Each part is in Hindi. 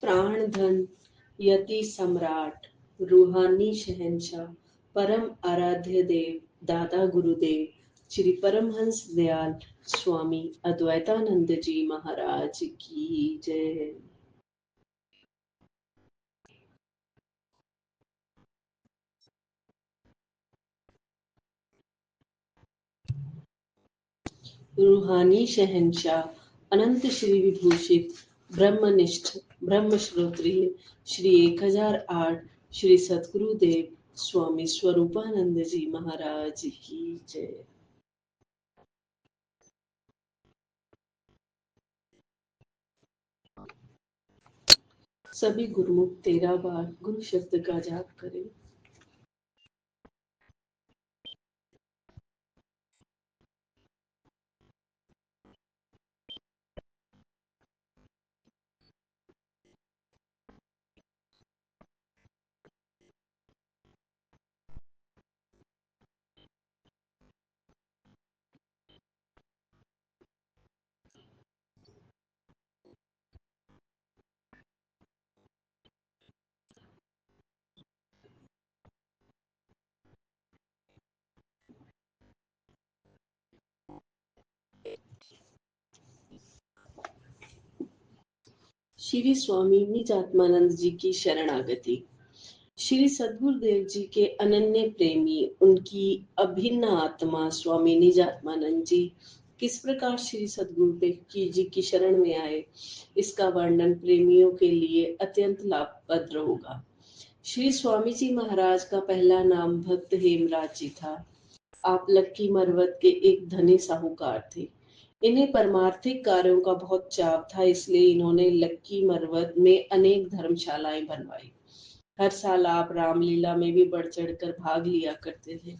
प्राण धन, यति सम्राट, रूहानी शहंशाह, परम आराध्य देव, दादा गुरुदेव, श्री परमहंस दयाल स्वामी अद्वैतानंद जी महाराज की जय। रूहानी शहंशाह, अनंत श्री विभूषित, ब्रह्मनिष्ठ, ब्रह्म श्रोत्रिय, श्री 1008 श्री सद्गुरुदेव स्वामी स्वरूपानंद जी महाराज की जय। सभी गुरुमुख 13 बार गुरु शब्द का जाप करें। श्री स्वामी निजात्मानंद जी की शरणागति। श्री सद्गुरुदेव जी के अनन्य प्रेमी, उनकी अभिन्न आत्मा स्वामी निजात्मानंद जी किस प्रकार श्री सद्गुरुदेव जी की शरण में आए, इसका वर्णन प्रेमियों के लिए अत्यंत लाभप्रद होगा। श्री स्वामी जी महाराज का पहला नाम भक्त हेमराज जी था। आप लक्की मरवत के एक धनी साहूकार थे। इन्हें परमार्थिक कार्यों का बहुत चाव था, इसलिए इन्होंने लक्की मरवत में अनेक धर्मशालाएं बनवाई। हर साल आप रामलीला में भी बढ़ चढ़कर भाग लिया करते थे।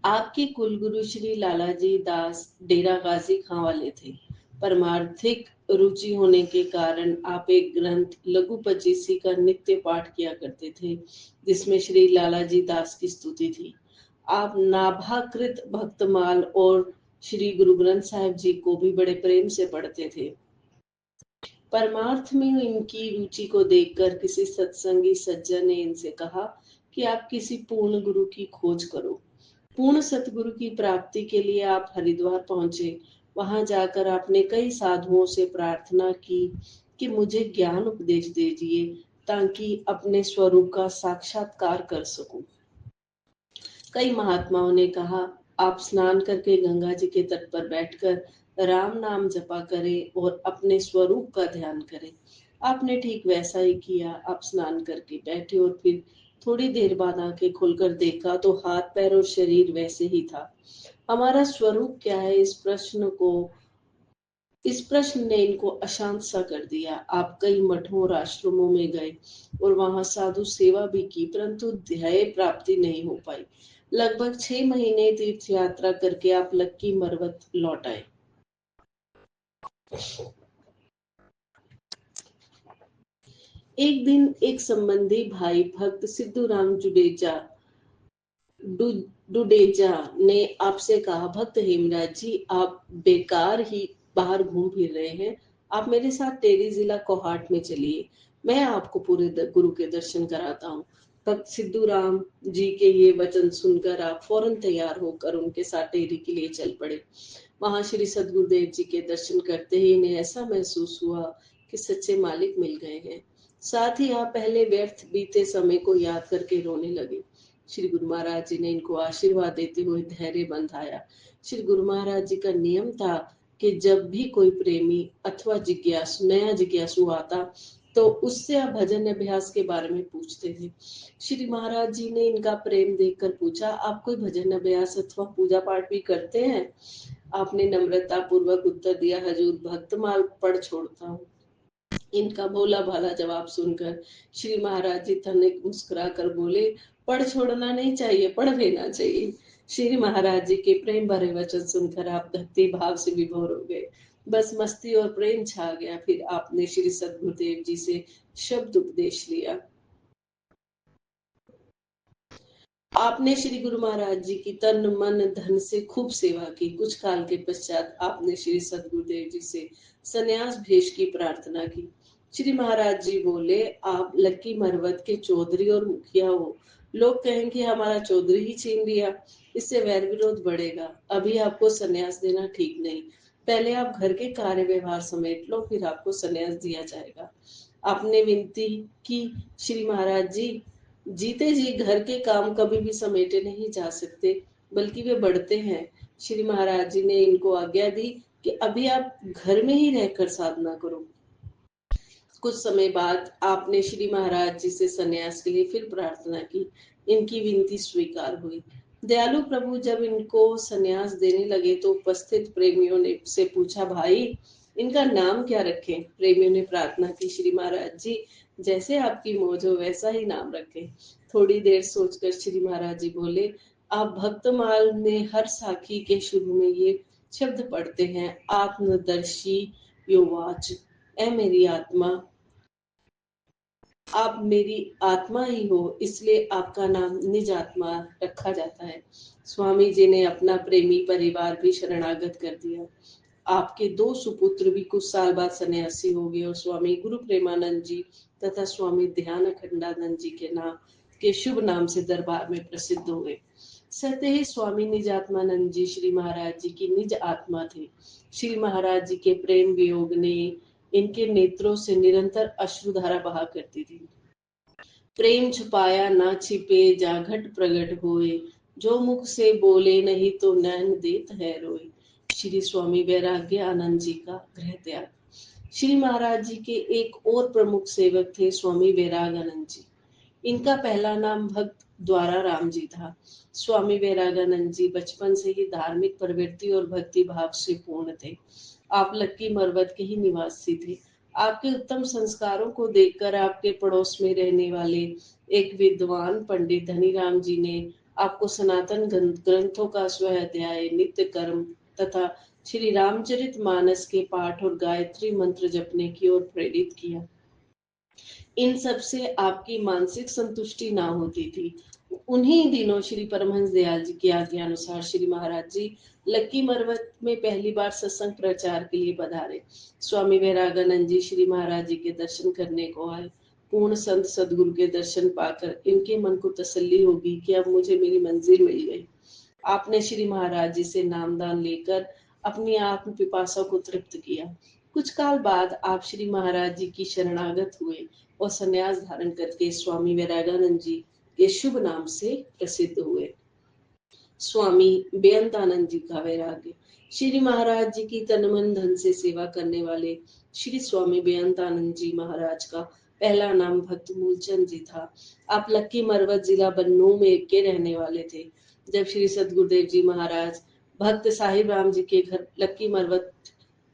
आपके कुलगुरु श्री लालाजी दास डेरा गाजी खां वाले थे। परमार्थिक रुचि होने के कारण आप एक ग्रंथ लघु पचीसी का नित्य पाठ किया करते थे, जिसमें श्री लालाजी दास की स्तुति थी। आप नाभाकृत भक्तमाल और श्री गुरु ग्रंथ साहिब जी को भी बड़े प्रेम से पढ़ते थे। परमार्थ में इनकी रुचि को देखकर किसी सत्संगी सज्जन ने इनसे कहा कि आप किसी पूर्ण गुरु की खोज करो। पूर्ण सतगुरु की प्राप्ति के लिए आप हरिद्वार पहुंचे। वहां जाकर आपने कई साधुओं से प्रार्थना की कि मुझे ज्ञान उपदेश दीजिए ताकि अपने स्वरूप का साक्षात्कार कर सकूं। कई महात्माओं ने कहा, आप स्नान करके गंगा जी के तट पर बैठकर राम नाम जपा करें और अपने स्वरूप का ध्यान करें। आपने ठीक वैसा ही किया। आप स्नान करके बैठे और फिर थोड़ी देर बाद आंखें खोलकर देखा तो हाथ पैर और शरीर वैसे ही था। हमारा स्वरूप क्या है, इस प्रश्न ने इनको अशांत सा कर दिया। आप कई मठों और आश्रमों में गए और वहां साधु सेवा भी की, परंतु ध्येय प्राप्ति नहीं हो पाई। लगभग 6 महीने तीर्थ यात्रा करके आप लक्की मरवत लौट आए। एक दिन एक संबंधी भाई भक्त सिद्धूराम डुडेजा ने आपसे कहा, भक्त हेमराज जी, आप बेकार ही बाहर घूम फिर रहे हैं। आप मेरे साथ टेरी जिला कोहाट में चलिए, मैं आपको पूरे गुरु के दर्शन कराता हूँ। भक्त सिद्धूराम जी के ये वचन सुनकर आप फौरन तैयार होकर उनके साथ टेरी के लिए चल पड़े। वहां श्री सद्गुरुदेव जी के दर्शन करते ही इन्हें ऐसा महसूस हुआ कि सच्चे मालिक मिल गए हैं। साथ ही आप पहले व्यर्थ बीते समय को याद करके रोने लगे। श्री गुरु महाराज जी ने इनको आशीर्वाद देते हुए धैर्य बंधाया। श्री गुरु महाराज जी का नियम था कि जब भी कोई प्रेमी अथवा नया जिज्ञासु आता तो उससे आप भजन अभ्यास के बारे में पूछते थे। श्री महाराज जी ने इनका प्रेम देखकर पूछा, आप कोई भजन अभ्यास अथवा पूजा पाठ भी करते हैं? आपने नम्रता पूर्वक उत्तर दिया, हजूर भक्तमाल पढ़ छोड़ता हूँ। इनका भोला भाला जवाब सुनकर श्री महाराज जी तनिक मुस्कुरा कर बोले, पढ़ छोड़ना नहीं चाहिए, पढ़ लेना चाहिए। श्री महाराज जी के प्रेम भरे वचन सुनकर आप भक्ति भाव से विभोर हो गए। बस मस्ती और प्रेम छा गया। फिर आपने श्री सद्गुरुदेव जी से शब्द उपदेश लिया। आपने श्री गुरु महाराज जी की तन मन धन से खूब सेवा की। कुछ काल के पश्चात आपने श्री सद्गुरुदेव जी से संन्यास भेष की प्रार्थना की। श्री महाराज जी बोले, आप लक्की मरवत के चौधरी और मुखिया हो, लोग कहेंगे हमारा चौधरी ही छीन लिया, इससे वैर विरोध बढ़ेगा। अभी आपको संन्यास देना ठीक नहीं, पहले आप घर के कार्य व्यवहार समेट लो, फिर आपको संन्यास दिया जाएगा। आपने विनती की, श्री महाराज जी, जीते जी घर के काम कभी भी समेटे नहीं जा सकते, बल्कि वे बढ़ते हैं। श्री महाराज जी ने इनको आज्ञा दी कि अभी आप घर में ही रहकर साधना करो। कुछ समय बाद आपने श्री महाराज जी से संन्यास के लिए फिर प्रार्थना की। इनकी विनती स्वीकार हुई। दयालु प्रभु जब इनको संन्यास देने लगे तो उपस्थित प्रेमियों ने से पूछा, भाई इनका नाम क्या रखें? प्रेमियों ने प्रार्थना की, श्री महाराज जी जैसे आपकी मौज हो वैसा ही नाम रखें। थोड़ी देर सोचकर श्री महाराज जी बोले, आप भक्तमाल में हर साखी के शुरू में ये शब्द पढ़ते हैं, आत्मदर्शी योवाच, ऐ मेरी आत्मा, आप मेरी आत्मा ही हो, इसलिए आपका नाम निज आत्मा रखा जाता है। स्वामी जी ने अपना प्रेमी परिवार भी शरणागत कर दिया। आपके दो सुपुत्र भी कुछ साल बाद सन्यासी हो गए और स्वामी गुरु प्रेमानंद जी तथा स्वामी ध्यान अखंडानंद जी के नाम के शुभ नाम से दरबार में प्रसिद्ध हो गए। सत्य ही स्वामी निजात्मानंद जी श्री महाराज जी की निज आत्मा थे। श्री महाराज जी के प्रेम वियोग ने इनके नेत्रों से निरंतर अश्रुधारा बहा करती थी। प्रेम छुपाया ना छिपे, जा घट प्रगट होए, जो मुख से बोले नहीं तो नैन देत है रोए। श्री स्वामी वैराग्य आनंद जी का गृह त्याग। श्री महाराज जी के एक और प्रमुख सेवक थे स्वामी वैरागानंद जी। इनका पहला नाम भक्त द्वारा राम जी था। स्वामी वैरागानंद जी बचपन से ही धार्मिक प्रवृत्ति और भक्ति भाव से पूर्ण थे। आप लक्की मरवत के ही निवासी थे। आपके उत्तम संस्कारों को देखकर आपके पड़ोस में रहने वाले एक विद्वान पंडित धनीराम जी ने आपको सनातन ग्रंथों का स्वाध्याय, नित्य कर्म तथा श्री रामचरित मानस के पाठ और गायत्री मंत्र जपने की ओर प्रेरित किया। इन सब से आपकी मानसिक संतुष्टि ना होती थी। उन्हीं दिनों श्री परमहंस दयाल जी की आज्ञा अनुसार श्री महाराज जी लक्की मरवत में पहली बार सत्संग प्रचार के लिए पधारे। स्वामी वैरागानंद जी श्री महाराज जी के दर्शन करने को आए। पूर्ण संत सदगुरु के दर्शन पाकर इनके मन को तसल्ली होगी कि अब मुझे मेरी मंजिल मिल गई। आपने श्री महाराज जी से नामदान लेकर अपनी आत्म पिपासा को तृप्त किया। कुछ काल बाद आप श्री महाराज जी की शरणागत हुए और संन्यास धारण करके स्वामी वैरागानंद जी के शुभ नाम से प्रसिद्ध हुए। स्वामी बेअंतानंद जी का वैराग्य। श्री महाराज जी की तन मन धन से सेवा करने वाले श्री स्वामी बेअंतानंद जी महाराज का पहला नाम भक्त मूलचंद जी था। आप लक्की मरवत जिला बन्नू में के रहने वाले थे। जब श्री सदगुरुदेव जी महाराज भक्त साहिब राम जी के घर लक्की मरवत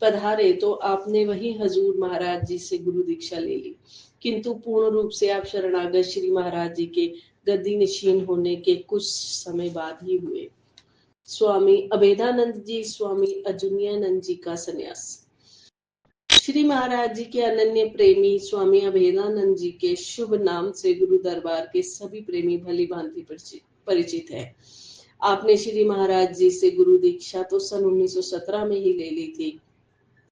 पधारे तो आपने वही हजूर महाराज जी से गुरु दीक्षा ले ली, किंतु पूर्ण रूप से आप शरणागत श्री महाराज जी के गद्दी निशीन होने के कुछ समय बाद ही हुए। स्वामी अभेदानंद जी स्वामी अजुनियानंद जी का संन्यास। श्री महाराज जी के अनन्य प्रेमी स्वामी अभेदानंद जी के शुभ नाम से गुरु दरबार के सभी प्रेमी भली भांति परिचित है। आपने श्री महाराज जी से गुरु दीक्षा तो सन 1917 में ही ले ली थी।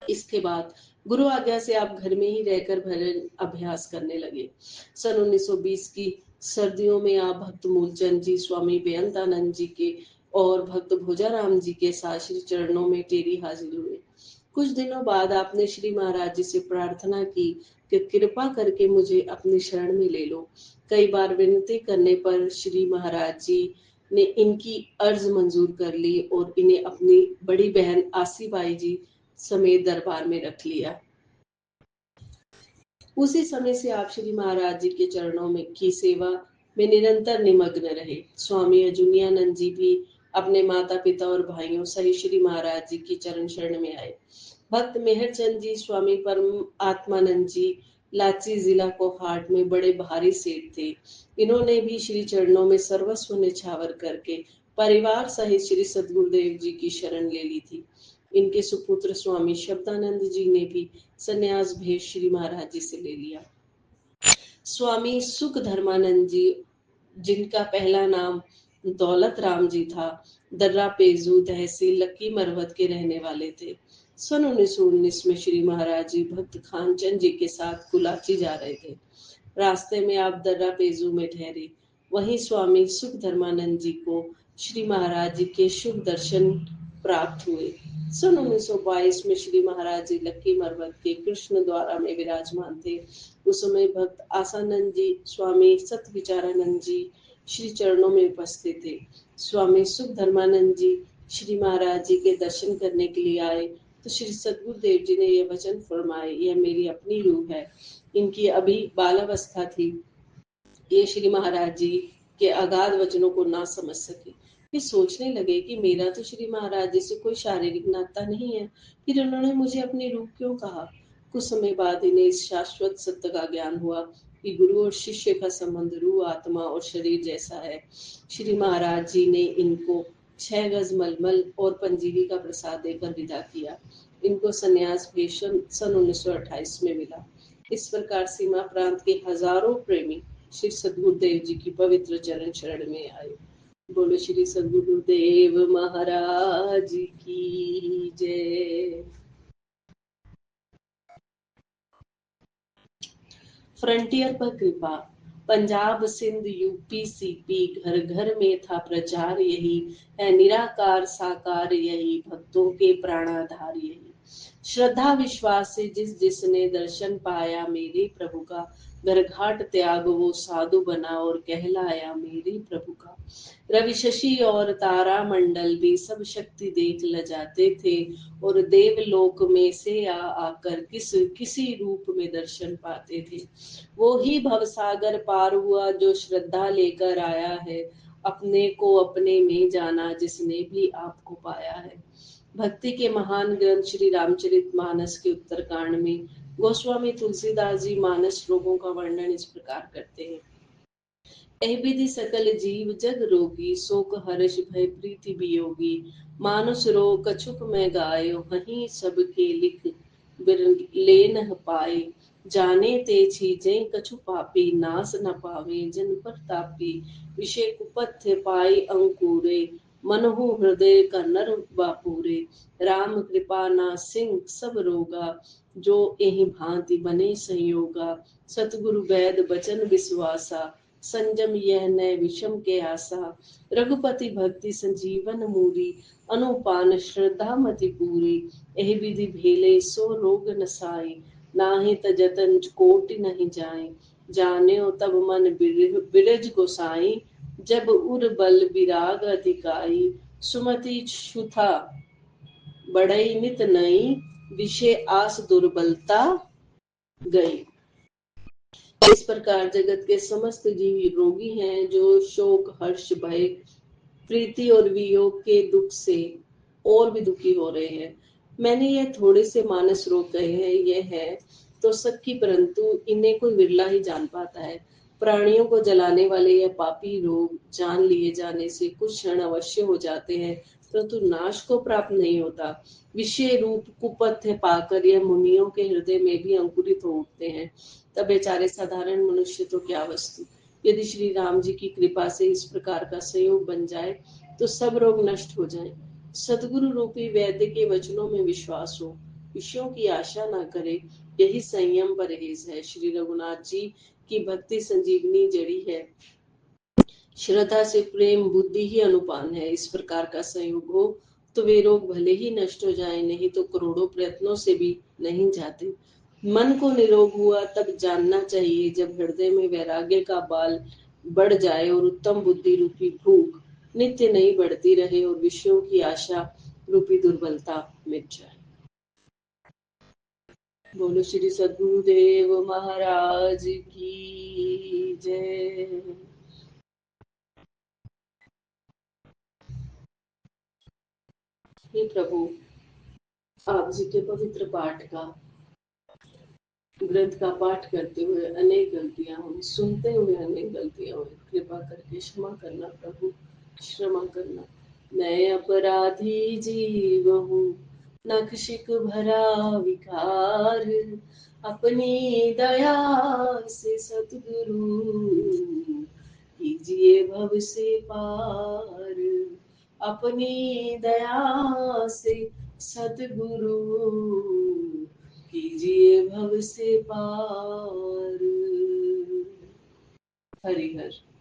इसके बाद गुरु आज्ञा से आप घर में ही रहकर भजन अभ्यास करने लगे। सन 1920 की सर्दियों में आप भक्त मूलचंद जी स्वामी बेअंतानंद जी के और भक्त भोजाराम जी के साथ श्री चरणों में टेरी हाजिर हुए। कुछ दिनों बाद आपने श्री महाराज जी से प्रार्थना की कि कृपा करके मुझे अपनी शरण में ले लो। कई बार विनती करने पर श्री महाराज जी ने इनकी अर्ज मंजूर कर ली और इन्हें अपनी बड़ी बहन आसीबाई जी समेत दरबार में रख लिया। उसी समय से आप श्री महाराज जी के चरणों में की सेवा में निरंतर निमग्न रहे। स्वामी अजुनियानंद जी भी अपने माता पिता और भाइयों सहित श्री महाराज जी की चरण शरण में आए। भक्त मेहरचंद जी स्वामी परम आत्मानंद जी लाची जिला कोहाट में बड़े भारी सेठ थे। इन्होंने भी श्री चरणों में सर्वस्व निछावर करके परिवार सहित श्री सदगुरुदेव जी की शरण ले ली थी। इनके सुपुत्र स्वामी शब्दानंद जी ने भी संन्यास भेष श्री महाराज जी से ले लिया। स्वामी सुख धर्मानंद जी, जिनका पहला नाम दौलत राम जी था, दर्रा पेजू तहसील लक्की मरवत के रहने वाले थे। सन 1919 में श्री महाराज जी भक्त खानचंद जी के साथ कुलाची जा रहे थे। रास्ते में आप दर्रा पेजू में ठहरे। वहीं स्वामी सुख धर्मानंद जी को श्री महाराज जी के शुभ दर्शन प्राप्त हुए। सन 1922 में श्री महाराज जी लक्की मरवत के कृष्ण द्वारा में विराजमान थे। उस समय भक्त आसानंद जी, स्वामी सत विचारानंद जी श्री चरणों में उपस्थित थे। स्वामी सुख धर्मानंद जी श्री महाराज जी के दर्शन करने के लिए आए तो श्री सदगुरुदेव जी ने यह वचन फरमाए, यह मेरी अपनी रूह है। इनकी अभी बालावस्था थी। ये श्री महाराज जी के अगाध वचनों को ना समझ सके। ये सोचने लगे कि मेरा तो श्री महाराज जी से कोई शारीरिक नाता नहीं है, फिर उन्होंने मुझे अपनी रूह क्यों कहा। कुछ समय बाद इन्हें इस शाश्वत सत्य का ज्ञान हुआ कि गुरु और शिष्य का संबंध रूह, आत्मा और शरीर जैसा है। श्री महाराज जी ने इनको 6 गज मलमल और पंजीरी का प्रसाद देकर विदा किया। इनको संन्यास भी सन 1928 में मिला। इस प्रकार सीमा प्रांत के हजारों प्रेमी श्री सदगुरुदेव जी की पवित्र चरण शरण में आए। बोलो श्री सदगुरुदेव महाराज की जय। फ्रंटियर पर कृपा। पंजाब, सिंध, यूपी, सीपी, घर घर में था प्रचार यही है, निराकार साकार यही, भक्तों के प्राणाधार यही। श्रद्धा विश्वास से जिस जिसने दर्शन पाया मेरे प्रभु का, घर घाट त्याग वो साधु बना और कहलाया मेरे प्रभु का। रवि शशि और तारा मंडल भी सब शक्ति देख ल जाते थे और देवलोक में से आकर किसी रूप में दर्शन पाते थे। वो ही भवसागर पार हुआ जो श्रद्धा लेकर आया है, अपने को अपने में जाना जिसने भी आपको पाया है। भक्ति के महान ग्रंथ श्री रामचरित मानस के उत्तरकांड में गोस्वामी तुलसीदास जी मानस रोगों का वर्णन इस प्रकार करते हैं। एह विधि सकल जीव जग रोगी, शोक हर्ष भय प्रीति वियोगी, मानुष रोग कछुक में गायो, हहीं सबके लिख ले न पाए। जाने ते छीजें कछु पापी, नास न पावे जन परतापी, विषय कुपथ्य पाई अंकुरे, मनहु हृदय का नर बापूरे। राम कृपा ना सिंह सब रोगा, जो एहि भांति बने संयोगा। सतगुरु वैद बचन विश्वासा, संजम यह नय विषम के आशा। रघुपति भक्ति संजीवन मूरी, अनुपान श्रद्धा मति पूरी। एहि विधि भेले सो रोग नसाई, नाहि त जतन कोटि नहीं जाए। जान्यो तब मन बिरज गोसाई, जब उर बल विराग अधिकाई। सुमति छुथा बढ़ई नित नई, विषय आस दुर्बलता गई। इस प्रकार जगत के समस्त जीव रोगी हैं, जो शोक हर्ष भय प्रीति और वियोग के दुख से और भी दुखी हो रहे हैं। मैंने यह थोड़े से मानस रोग कहे हैं, यह है तो सख्ती, परंतु इन्हें कोई विरला ही जान पाता है। प्राणियों को जलाने वाले यह पापी रोग जान लिए जाने से कुछ क्षण अवश्य हो जाते हैं, परंतु नाश को प्राप्त नहीं होता। विषय रूप कुपथ्य पाकर यह मुनियों के हृदय में भी अंकुरित हो उठते हैं। तब बेचारे साधारण मनुष्य तो क्या वस्तु। यदि श्री राम जी की कृपा से इस प्रकार का संयोग बन जाए तो सब रोग नष्ट हो जाएं। सदगुरु रूपी वैद्य के वचनों में विश्वास हो, विषयों की आशा ना करे, यही संयम परहेज है। श्री रघुनाथ जी की भक्ति संजीवनी जड़ी है, श्रद्धा से प्रेम बुद्धि ही अनुपान है। इस प्रकार का संयोग हो तो वे रोग भले ही नष्ट हो जाए, नहीं तो करोड़ों प्रयत्नों से भी नहीं जाते। मन को निरोग हुआ तब जानना चाहिए, जब हृदय में वैराग्य का बाल बढ़ जाए और उत्तम बुद्धि रूपी भूख नित्य नहीं बढ़ती रहे और विषयों की आशा रूपी दुर्बलता मिट जाए। बोलो श्री सद्गुरुदेव महाराज की जय। हे प्रभु, आप जी के पवित्र पाठ का ग्रंथ का पाठ करते हुए अनेक गलतियां हुई, सुनते हुए अनेक गलतियां हुई, कृपा करके क्षमा करना प्रभु, क्षमा करना। मैं अपराधी जीव हूँ, नक्शिक भरा विकार, अपनी दया से सतगुरु कीजिए भव से पार। अपनी दया से सतगुरु कीजिए भव से पार। हरिहर।